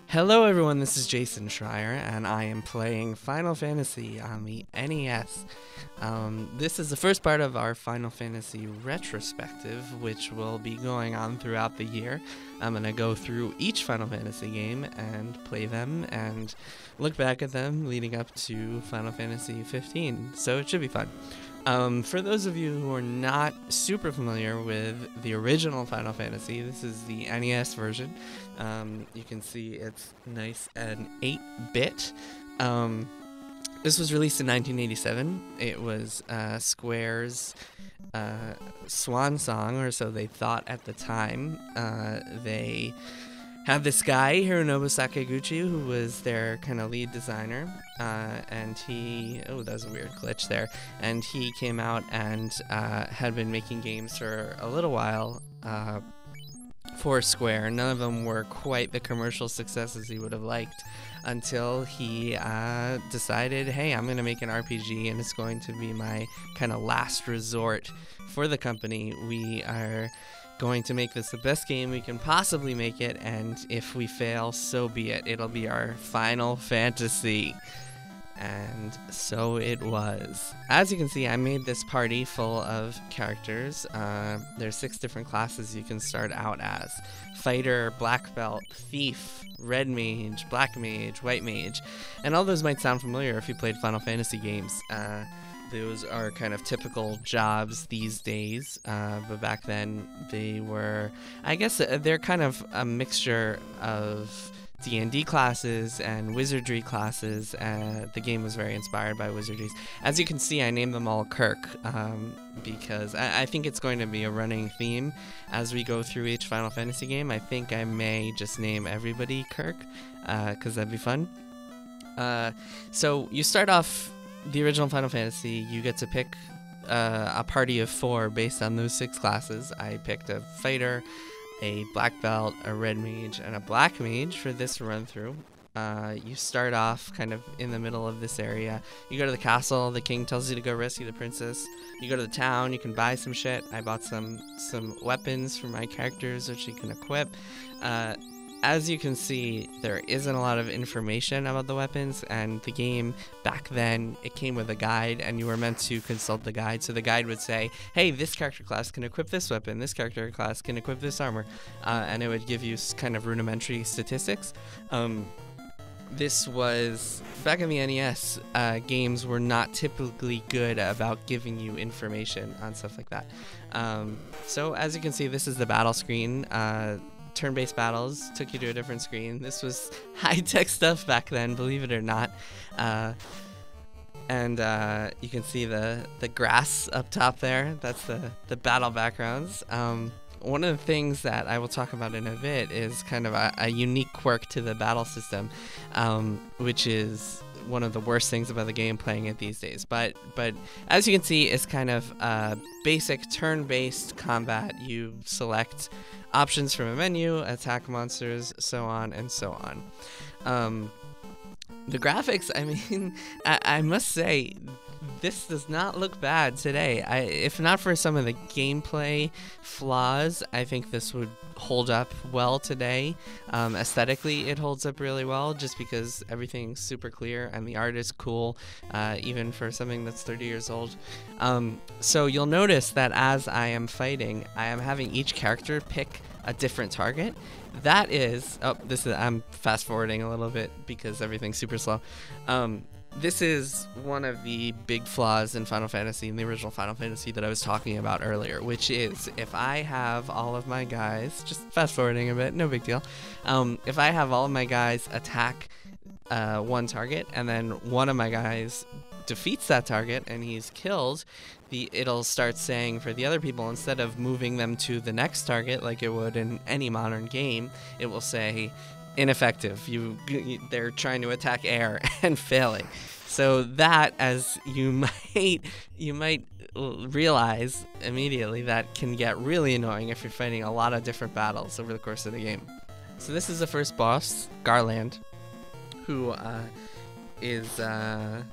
Hello everyone, this is Jason Schreier, and I am playing Final Fantasy on the NES. This is the first part of our Final Fantasy retrospective, which will be going on throughout the year. I'm going to go through each Final Fantasy game and play them and look back at them leading up to Final Fantasy 15, so it should be fun. For those of you who are not super familiar with the original Final Fantasy, this is the NES version. You can see it's nice and 8-bit. This was released in 1987. It was Square's swan song, or so they thought at the time. They had this guy, Hironobu Sakaguchi, who was their kind of lead designer, and he, oh, that was a weird glitch there, and he came out and had been making games for a little while for Square. None of them were quite the commercial successes he would have liked until he decided, hey, I'm going to make an RPG, and it's going to be my kind of last resort for the company. We are going to make this the best game we can possibly make it, and if we fail, so be it. It'll be our Final Fantasy. And so it was. As you can see, I made this party full of characters. There's 6 different classes you can start out as: Fighter, Black Belt, Thief, Red Mage, Black Mage, White Mage. And all those might sound familiar if you played Final Fantasy games. Those are kind of typical jobs these days, but back then they were, I guess they're kind of a mixture of D&D classes and wizardry classes. The game was very inspired by wizardries. As you can see, I named them all Kirk, because I think it's going to be a running theme as we go through each Final Fantasy game. I think I may just name everybody Kirk, because that'd be fun. So you start off the original Final Fantasy. You get to pick a party of 4 based on those 6 classes. I picked a fighter, a black belt, a red mage, and a black mage for this run through. You start off kind of in the middle of this area. You go to the castle. The king tells you to go rescue the princess. You go to the town. You can buy some shit. I bought some weapons for my characters which you can equip. As you can see, there isn't a lot of information about the weapons, and the game back then, it came with a guide, and you were meant to consult the guide. So the guide would say, hey, this character class can equip this weapon, this character class can equip this armor, and it would give you kind of rudimentary statistics. This was, back in the NES, games were not typically good about giving you information on stuff like that. So as you can see, this is the battle screen. Turn-based battles took you to a different screen. This was high-tech stuff back then, believe it or not. And you can see the grass up top there. That's the battle backgrounds. One of the things that I will talk about in a bit is kind of a unique quirk to the battle system, which is one of the worst things about the game, playing it these days. But as you can see, it's kind of basic turn-based combat. You select options from a menu, attack monsters, so on and so on. The graphics, I mean, I must say, this does not look bad today. If not for some of the gameplay flaws, I think this would hold up well today. Aesthetically, it holds up really well just because everything's super clear and the art is cool, even for something that's 30 years old. So you'll notice that as I am fighting, I am having each character pick a different target. That is, I'm fast forwarding a little bit because everything's super slow. This is one of the big flaws in Final Fantasy, in the original Final Fantasy that I was talking about earlier, which is if I have all of my guys, just fast forwarding a bit, no big deal. If I have all of my guys attack one target and then one of my guys defeats that target and he's killed, it'll start saying for the other people, instead of moving them to the next target like it would in any modern game, it will say ineffective. They're trying to attack air and failing. So that, as you might realize immediately, that can get really annoying if you're fighting a lot of different battles over the course of the game. So this is the first boss, Garland, who is a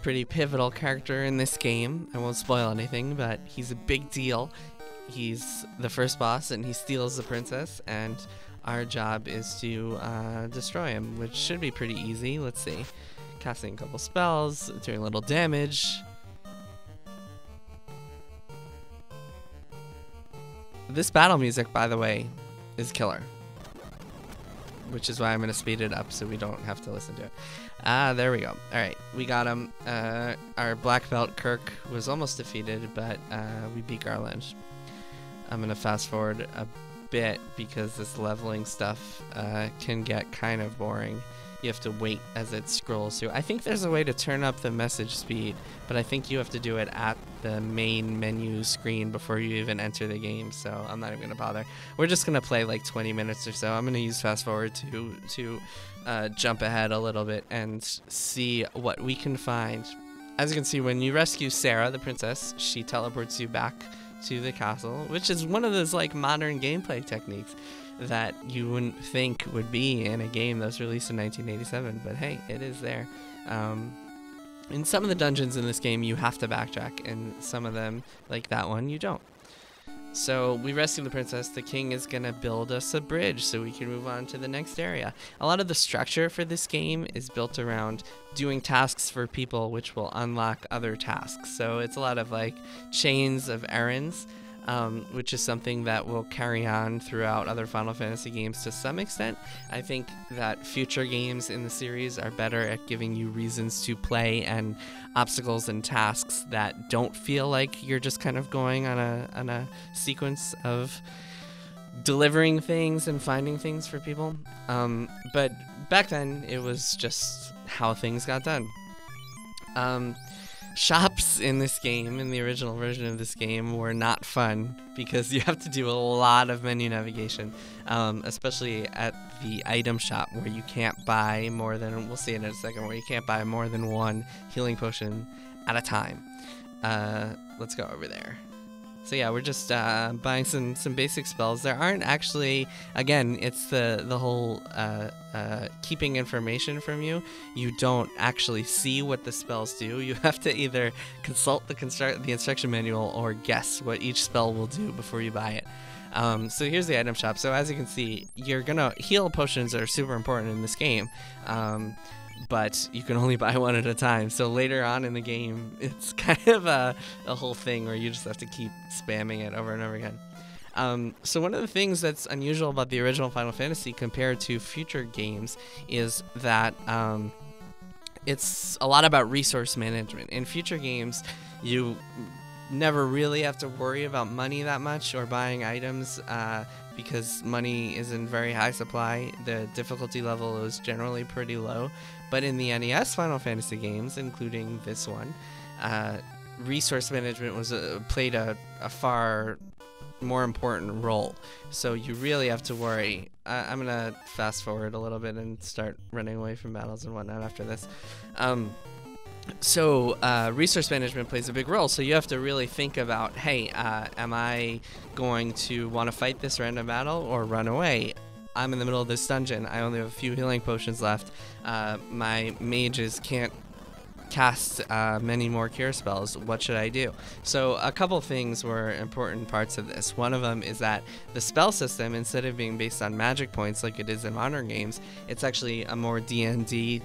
pretty pivotal character in this game. I won't spoil anything, but he's a big deal. He's the first boss, and he steals the princess, and our job is to destroy him, which should be pretty easy. Let's see. Casting a couple spells, doing a little damage. This battle music, by the way, is killer, which is why I'm going to speed it up so we don't have to listen to it. There we go. All right, we got him. Our black belt Kirk was almost defeated, but we beat Garland. I'm going to fast forward a bit because this leveling stuff can get kind of boring. You have to wait as it scrolls through. I think there's a way to turn up the message speed, but I think you have to do it at the main menu screen before you even enter the game, so I'm not even going to bother. We're just going to play like 20 minutes or so. I'm going to use fast forward to jump ahead a little bit and see what we can find. As you can see, when you rescue Sarah, the princess, she teleports you back to the castle, which is one of those like modern gameplay techniques that you wouldn't think would be in a game that was released in 1987, but hey, it is there. In some of the dungeons in this game, you have to backtrack, and some of them, like that one, you don't. So we rescue the princess. The king is going to build us a bridge so we can move on to the next area. A lot of the structure for this game is built around doing tasks for people, which will unlock other tasks. So it's a lot of like chains of errands, which is something that will carry on throughout other Final Fantasy games to some extent. I think that future games in the series are better at giving you reasons to play and obstacles and tasks that don't feel like you're just kind of going on a sequence of delivering things and finding things for people. But back then, it was just how things got done. Shops in this game, in the original version of this game, were not fun because you have to do a lot of menu navigation, especially at the item shop where you can't buy more than, we'll see in a second, where you can't buy more than one healing potion at a time. Let's go over there. So yeah, we're just buying some basic spells. There aren't actually, again, it's the whole keeping information from you. You don't actually see what the spells do. You have to either consult the instruction manual or guess what each spell will do before you buy it. So here's the item shop. So as you can see, you're gonna heal potions that are super important in this game. But you can only buy one at a time. So later on in the game, it's kind of a whole thing where you just have to keep spamming it over and over again. So one of the things that's unusual about the original Final Fantasy compared to future games is that it's a lot about resource management. In future games, you never really have to worry about money that much or buying items because money is in very high supply. The difficulty level is generally pretty low. But in the NES Final Fantasy games, including this one, resource management was played a far more important role. So you really have to worry. I'm going to fast forward a little bit and start running away from battles and whatnot after this. So resource management plays a big role. So you have to really think about, hey, am I going to want to fight this random battle or run away? I'm in the middle of this dungeon. I only have a few healing potions left. My mages can't cast many more cure spells. What should I do? So a couple things were important parts of this. One of them is that the spell system, instead of being based on magic points like it is in modern games, it's actually a more D&D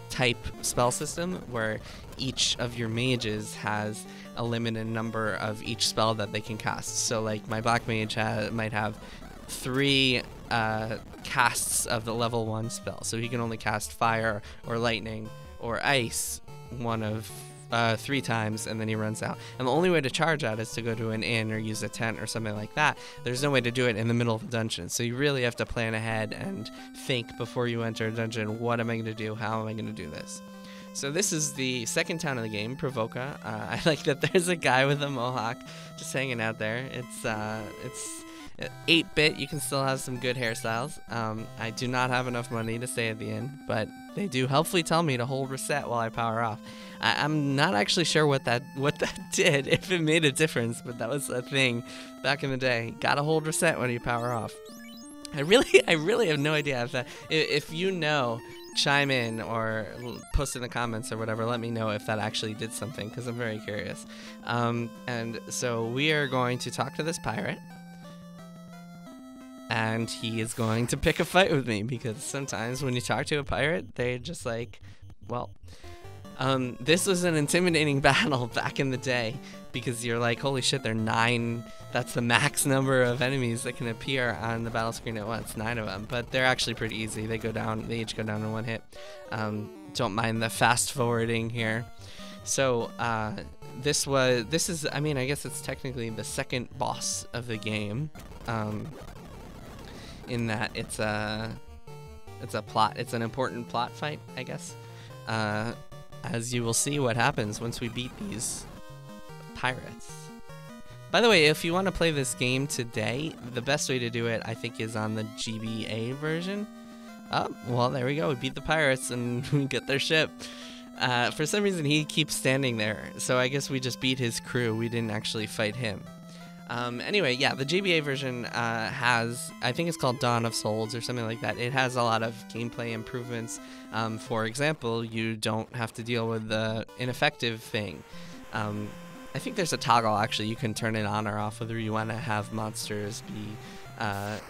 type spell system where each of your mages has a limited number of each spell that they can cast. So like my black mage might have 3 casts of the level 1 spell, so he can only cast fire or lightning or ice one of 3 times, and then he runs out. And the only way to charge out is to go to an inn or use a tent or something like that. There's no way to do it in the middle of the dungeon, so you really have to plan ahead and think before you enter a dungeon, what am I going to do, how am I going to do this? So this is the second town of the game, Provoca. I like that there's a guy with a mohawk just hanging out there. It's 8-bit, you can still have some good hairstyles. I do not have enough money to stay at the inn, but they do helpfully tell me to hold reset while I power off. I'm not actually sure what that did, if it made a difference, but that was a thing back in the day. Gotta hold reset when you power off. I really have no idea if you know, chime in or post in the comments or whatever. Let me know if that actually did something, because I'm very curious. And so we are going to talk to this pirate. and he is going to pick a fight with me, because sometimes when you talk to a pirate, they're just like, well, this was an intimidating battle back in the day, because you're like, holy shit, there are 9, that's the max number of enemies that can appear on the battle screen at once, 9 of them, but they're actually pretty easy. They each go down in 1 hit. Don't mind the fast forwarding here. So, this is, I mean, I guess it's technically the second boss of the game, in that it's an important plot fight, I guess, as you will see what happens once we beat these pirates. By the way, if you want to play this game today, the best way to do it, I think, is on the GBA version. Oh, well, there we go. We beat the pirates and we get their ship. For some reason, he keeps standing there, so I guess we just beat his crew. We didn't actually fight him. Anyway, yeah, the GBA version has, I think it's called Dawn of Souls or something like that. It has a lot of gameplay improvements. For example, you don't have to deal with the ineffective thing. I think there's a toggle, actually. You can turn it on or off, whether you want to have monsters be,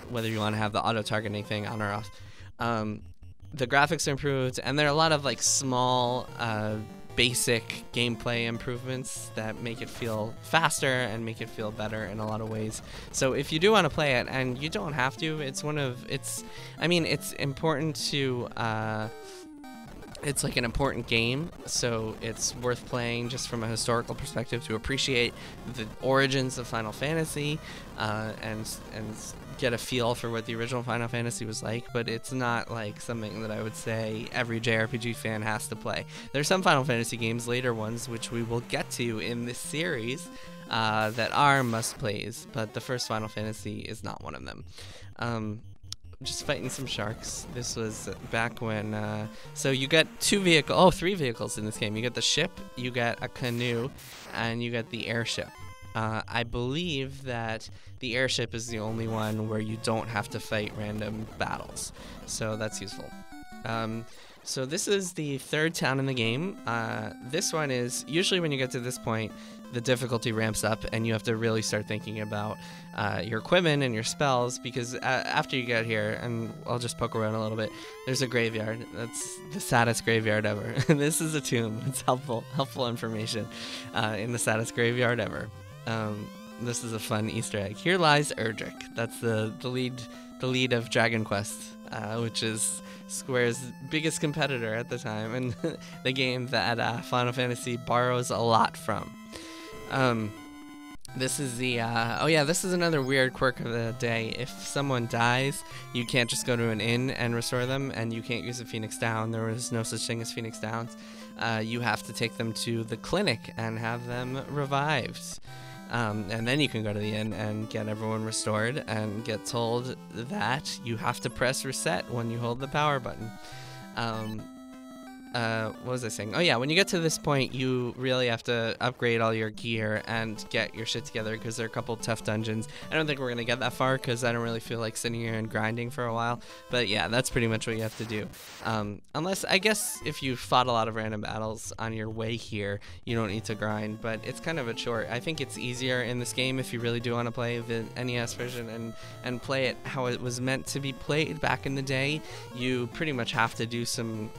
whether you want to have the auto-targeting thing on or off. The graphics are improved, and there are a lot of like small, basic gameplay improvements that make it feel faster and make it feel better in a lot of ways. So if you do want to play it, and you don't have to, it's important to, it's like an important game, so it's worth playing just from a historical perspective to appreciate the origins of Final Fantasy, and get a feel for what the original Final Fantasy was like. But it's not like something that I would say every JRPG fan has to play. There's some Final Fantasy games, later ones, which we will get to in this series, that are must-plays, but the first Final Fantasy is not one of them. Just fighting some sharks. This was back when, so you get 3 vehicles in this game. You get the ship, you get a canoe, and you get the airship. I believe that the airship is the only one where you don't have to fight random battles, so that's useful. So this is the 3rd town in the game. This one is, usually when you get to this point, the difficulty ramps up and you have to really start thinking about your equipment and your spells, because after you get here, and I'll just poke around a little bit, there's a graveyard. That's the saddest graveyard ever. This is a tomb. It's helpful information in the saddest graveyard ever. This is a fun Easter egg. Here lies Erdrick. That's the lead of Dragon Quest, which is Square's biggest competitor at the time, and the game that Final Fantasy borrows a lot from. This is the, this is another weird quirk of the day. If someone dies, you can't just go to an inn and restore them, and you can't use a Phoenix Down. There was no such thing as Phoenix Downs. You have to take them to the clinic and have them revived. And then you can go to the inn and get everyone restored and get told that you have to press reset when you hold the power button. What was I saying? Oh yeah, when you get to this point, you really have to upgrade all your gear and get your shit together, because there are a couple tough dungeons. I don't think we're gonna get that far, because I don't really feel like sitting here and grinding for a while. But yeah, that's pretty much what you have to do. Unless, I guess, if you fought a lot of random battles on your way here, you don't need to grind, but it's kind of a chore. I think it's easier in this game if you really do want to play the NES version and play it how it was meant to be played back in the day. You pretty much have to do some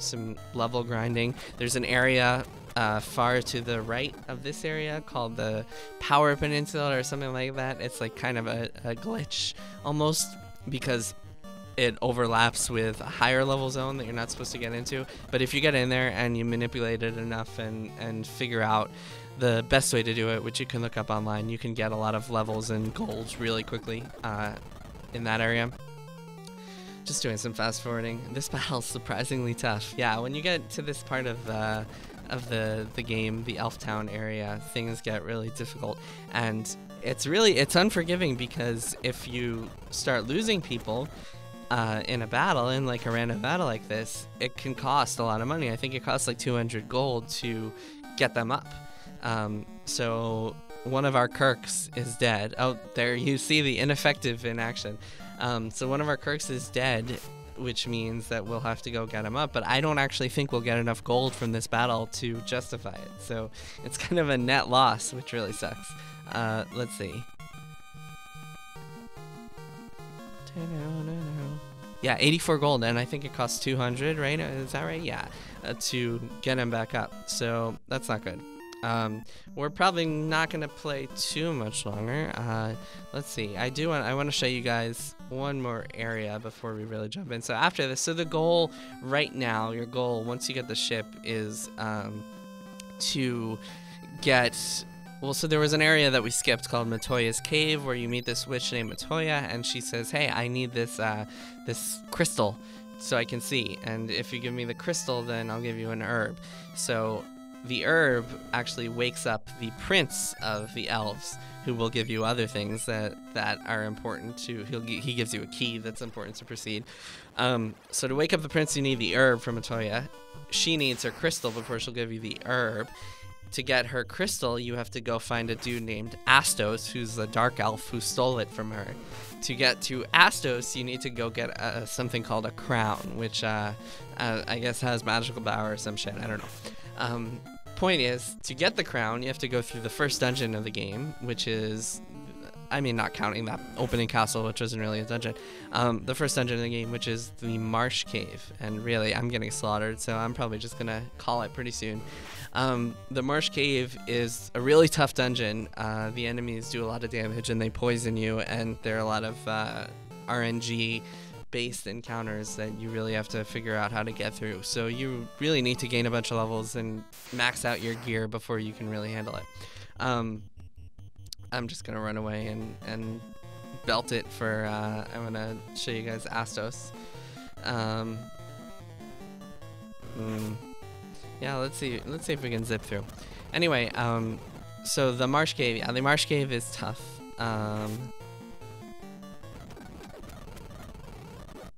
level grinding. There's an area far to the right of this area called the Power Peninsula or something like that. It's like kind of a glitch almost, because it overlaps with a higher level zone that you're not supposed to get into. But if you get in there and you manipulate it enough and figure out the best way to do it, which you can look up online, you can get a lot of levels and golds really quickly in that area. Just doing some fast forwarding. This battle's surprisingly tough. Yeah, when you get to this part of the game, the Elf Town area, things get really difficult, and it's unforgiving, because if you start losing people in a battle, in like a random battle like this, it can cost a lot of money. I think it costs like 200 gold to get them up. So one of our Kirks is dead. Oh, there you see the ineffective in action. So one of our Kirks is dead, which means that we'll have to go get him up, but I don't actually think we'll get enough gold from this battle to justify it. So it's kind of a net loss, which really sucks. Let's see. Yeah, 84 gold, and I think it costs 200, right? Is that right? Yeah, to get him back up. So that's not good. We're probably not gonna play too much longer. Let's see. I want to show you guys one more area before we really jump in. So after this, so the goal right now, your goal once you get the ship is to get. Well, so there was an area that we skipped called Matoya's Cave, where you meet this witch named Matoya, and she says, "Hey, I need this this crystal, so I can see. And if you give me the crystal, then I'll give you an herb." So the herb actually wakes up the prince of the elves, who will give you other things that are important to. He gives you a key that's important to proceed. So to wake up the prince, you need the herb from Matoya. She needs her crystal before she'll give you the herb. To get her crystal, you have to go find a dude named Astos, who's the dark elf who stole it from her. To get to Astos, you need to go get something called a crown, which I guess has magical power or some shit. I don't know. Point is, to get the crown, you have to go through the first dungeon of the game, which is, I mean, not counting that opening castle, which isn't really a dungeon. The first dungeon in the game, which is the Marsh Cave. And really, I'm getting slaughtered, so I'm probably just going to call it pretty soon. The Marsh Cave is a really tough dungeon. The enemies do a lot of damage, and they poison you, and there are a lot of RNG-based encounters that you really have to figure out how to get through. So you really need to gain a bunch of levels and max out your gear before you can really handle it. I'm just gonna run away and belt it for. I'm gonna show you guys Astos. Yeah, let's see if we can zip through. Anyway, so the Marsh Cave. Yeah, the Marsh Cave is tough.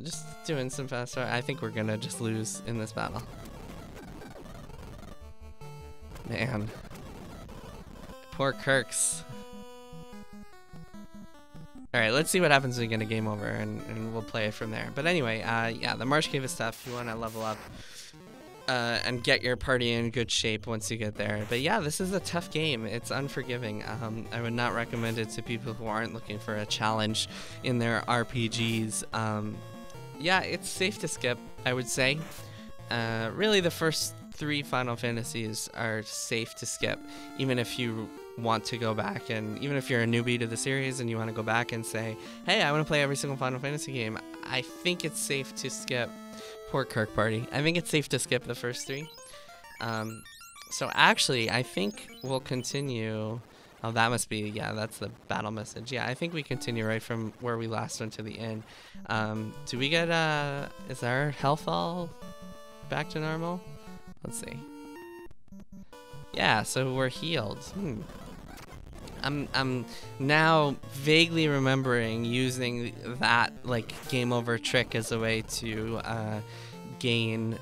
Just doing some fast. I think we're gonna just lose in this battle. Man, poor Kirks. Alright, let's see what happens when we get a game over, and we'll play it from there. But anyway, yeah, the Marsh Cave is tough. You want to level up and get your party in good shape once you get there. But yeah, this is a tough game. It's unforgiving. I would not recommend it to people who aren't looking for a challenge in their RPGs. Yeah, it's safe to skip, I would say. Really, the first 3 Final Fantasies are safe to skip, even if you want to go back, and even if you're a newbie to the series and you want to go back and say, hey, I want to play every single Final Fantasy game, I think it's safe to skip. Poor Kirk Party. I think it's safe to skip the first 3. So actually, I think we'll continue. Oh, that must be, yeah, that's the battle message. Yeah, I think we continue right from where we last went to the end. Do we get, is our health all back to normal? Let's see. Yeah, so we're healed. I'm now vaguely remembering using that like game over trick as a way to gain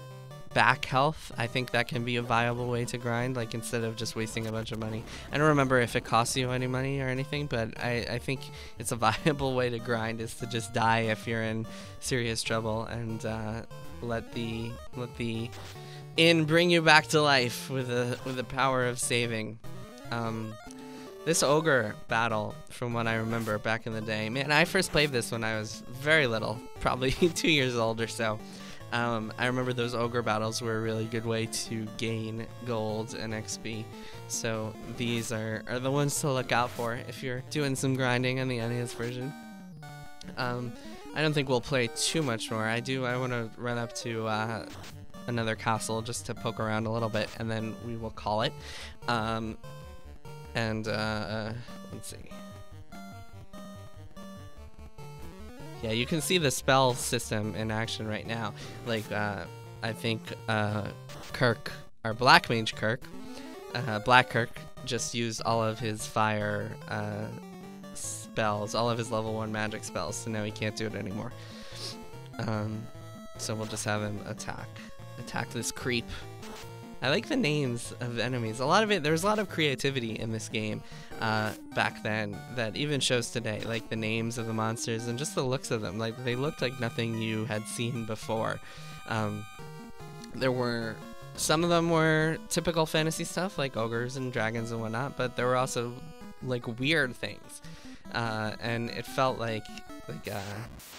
back health. I think that can be a viable way to grind, like instead of just wasting a bunch of money. I don't remember if it costs you any money or anything, but I think it's a viable way to grind is to just die if you're in serious trouble and let the inn bring you back to life with the power of saving. This ogre battle, from what I remember back in the day, man, I first played this when I was very little, probably 2 years old or so. I remember those ogre battles were a really good way to gain gold and XP. So these are the ones to look out for if you're doing some grinding on the NES version. I don't think we'll play too much more. I want to run up to another castle just to poke around a little bit, and then we will call it. Let's see. Yeah, you can see the spell system in action right now. Like, I think Kirk, our Black Mage Kirk, Black Kirk, just used all of his fire spells, all of his level 1 magic spells, so now he can't do it anymore. So we'll just have him attack this creep. I like the names of the enemies. There was a lot of creativity in this game back then that even shows today. Like the names of the monsters and just the looks of them. Like they looked like nothing you had seen before. Some of them were typical fantasy stuff like ogres and dragons and whatnot, but there were also like weird things. And it felt like Like,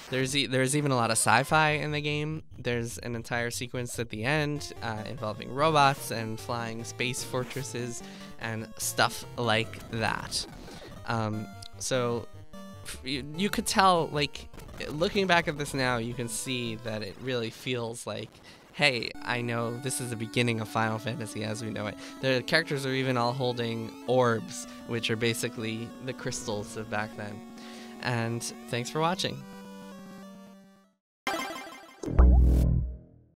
there's even a lot of sci-fi in the game. There's an entire sequence at the end involving robots and flying space fortresses and stuff like that. So you could tell, like, looking back at this now, you can see that it really feels like, hey, I know this is the beginning of Final Fantasy as we know it. The characters are even all holding orbs, which are basically the crystals of back then. And thanks for watching.